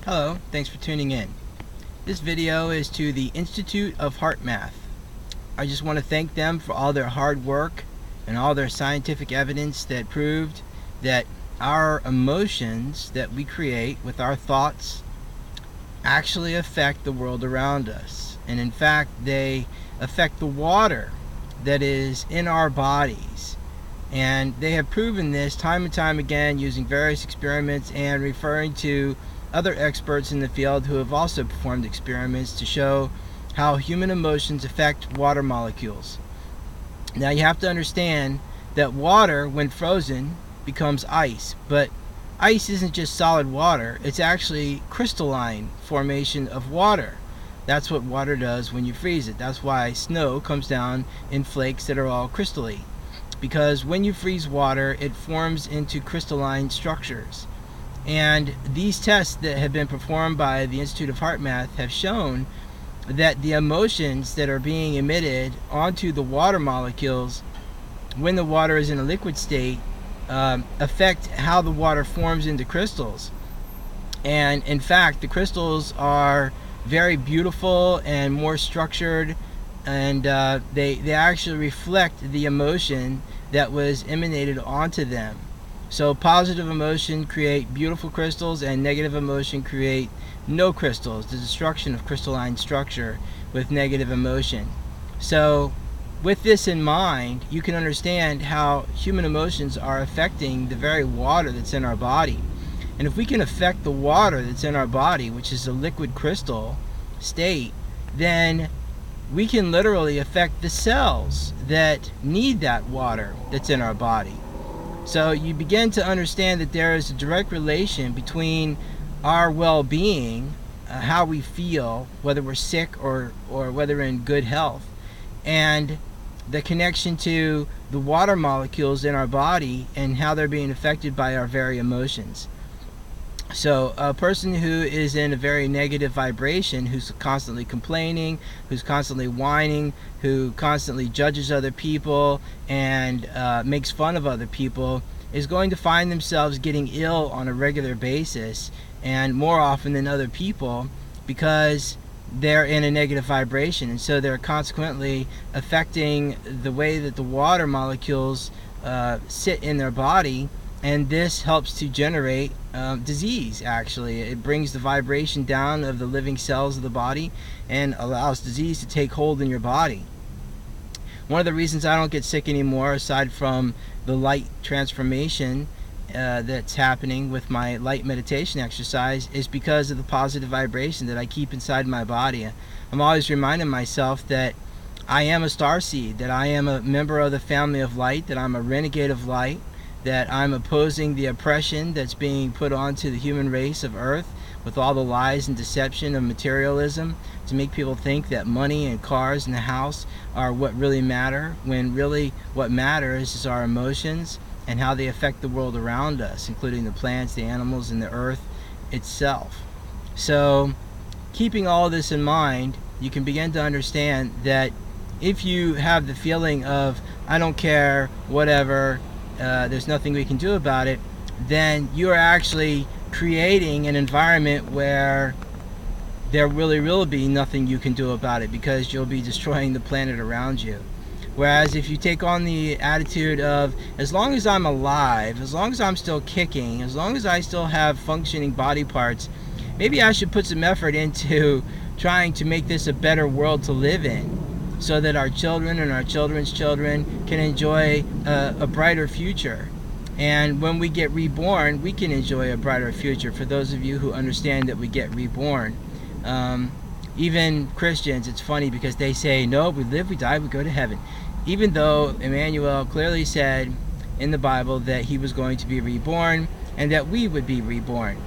Hello, thanks for tuning in. This video is to the Institute of HeartMath. I just want to thank them for all their hard work and all their scientific evidence that proved that our emotions that we create with our thoughts actually affect the world around us. And in fact, they affect the water that is in our bodies. And they have proven this time and time again using various experiments and referring to other experts in the field who have also performed experiments to show how human emotions affect water molecules. Now you have to understand that water, when frozen, becomes ice. But ice isn't just solid water, it's actually crystalline formation of water. That's what water does when you freeze it. That's why snow comes down in flakes that are all crystally. Because when you freeze water, it forms into crystalline structures. And these tests that have been performed by the Institute of HeartMath have shown that the emotions that are being emitted onto the water molecules when the water is in a liquid state affect how the water forms into crystals. And in fact, the crystals are very beautiful and more structured, and they actually reflect the emotion that was emanated onto them. So positive emotion create beautiful crystals, and negative emotion create no crystals, the destruction of crystalline structure with negative emotion. So with this in mind, you can understand how human emotions are affecting the very water that's in our body. And if we can affect the water that's in our body, which is a liquid crystal state, then we can literally affect the cells that need that water that's in our body. So you begin to understand that there is a direct relation between our well-being, how we feel, whether we're sick or whether we're in good health, and the connection to the water molecules in our body and how they're being affected by our very emotions. So a person who is in a very negative vibration, who's constantly complaining, who's constantly whining, who constantly judges other people and makes fun of other people, is going to find themselves getting ill on a regular basis, and more often than other people, because they're in a negative vibration. And so they're consequently affecting the way that the water molecules sit in their body. And this helps to generate disease, actually. It brings the vibration down of the living cells of the body and allows disease to take hold in your body. One of the reasons I don't get sick anymore, aside from the light transformation that's happening with my light meditation exercise, is because of the positive vibration that I keep inside my body. I'm always reminding myself that I am a starseed, that I am a member of the family of light, that I'm a renegade of light, that I'm opposing the oppression that's being put onto the human race of Earth with all the lies and deception of materialism to make people think that money and cars and the house are what really matter, when really what matters is our emotions and how they affect the world around us, including the plants, the animals, and the Earth itself. So keeping all this in mind, you can begin to understand that if you have the feeling of, I don't care, whatever, there's nothing we can do about it, then you're actually creating an environment where there really will be nothing you can do about it, because you'll be destroying the planet around you. Whereas if you take on the attitude of, as long as I'm alive, as long as I'm still kicking, as long as I still have functioning body parts, maybe I should put some effort into trying to make this a better world to live in, so that our children and our children's children can enjoy a brighter future. And when we get reborn, we can enjoy a brighter future, for those of you who understand that we get reborn. Even Christians, it's funny because they say, no, we live, we die, we go to heaven. Even though Emmanuel clearly said in the Bible that he was going to be reborn and that we would be reborn.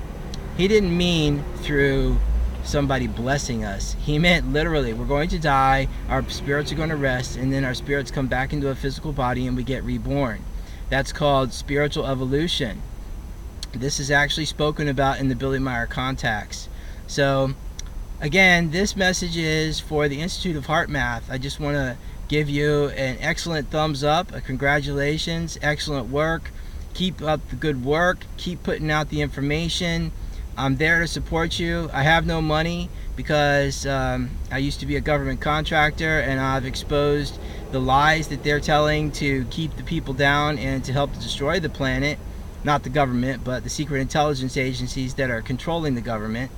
He didn't mean through somebody blessing us. He meant literally, we're going to die, our spirits are going to rest, and then our spirits come back into a physical body and we get reborn. That's called spiritual evolution. This is actually spoken about in the Billy Meyer Contacts. So again, this message is for the Institute of HeartMath. I just want to give you an excellent thumbs up, a congratulations, excellent work. Keep up the good work, keep putting out the information. I'm there to support you. I have no money because I used to be a government contractor, and I've exposed the lies that they're telling to keep the people down and to help to destroy the planet. Not the government, but the secret intelligence agencies that are controlling the government.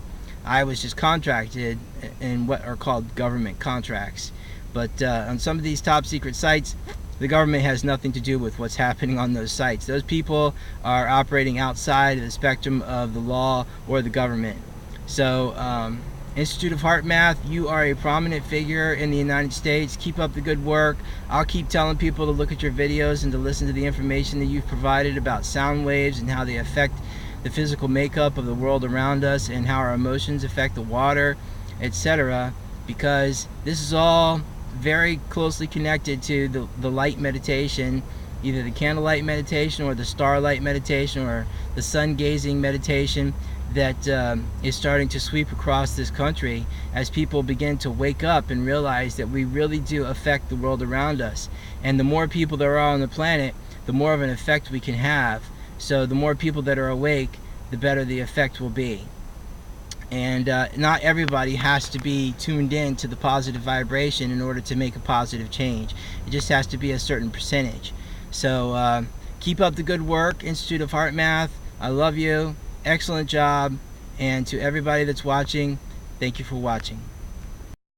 I was just contracted in what are called government contracts. But on some of these top secret sites, the government has nothing to do with what's happening on those sites. Those people are operating outside of the spectrum of the law or the government. So Institute of HeartMath, you are a prominent figure in the United States. Keep up the good work. I'll keep telling people to look at your videos and to listen to the information that you've provided about sound waves and how they affect the physical makeup of the world around us and how our emotions affect the water, etc. Because this is all very closely connected to the light meditation, either the candlelight meditation or the starlight meditation or the sun gazing meditation that is starting to sweep across this country as people begin to wake up and realize that we really do affect the world around us. And the more people there are on the planet, the more of an effect we can have. So the more people that are awake, the better the effect will be. And not everybody has to be tuned in to the positive vibration in order to make a positive change. It just has to be a certain percentage. So keep up the good work, Institute of HeartMath. I love you. Excellent job. And to everybody that's watching, thank you for watching.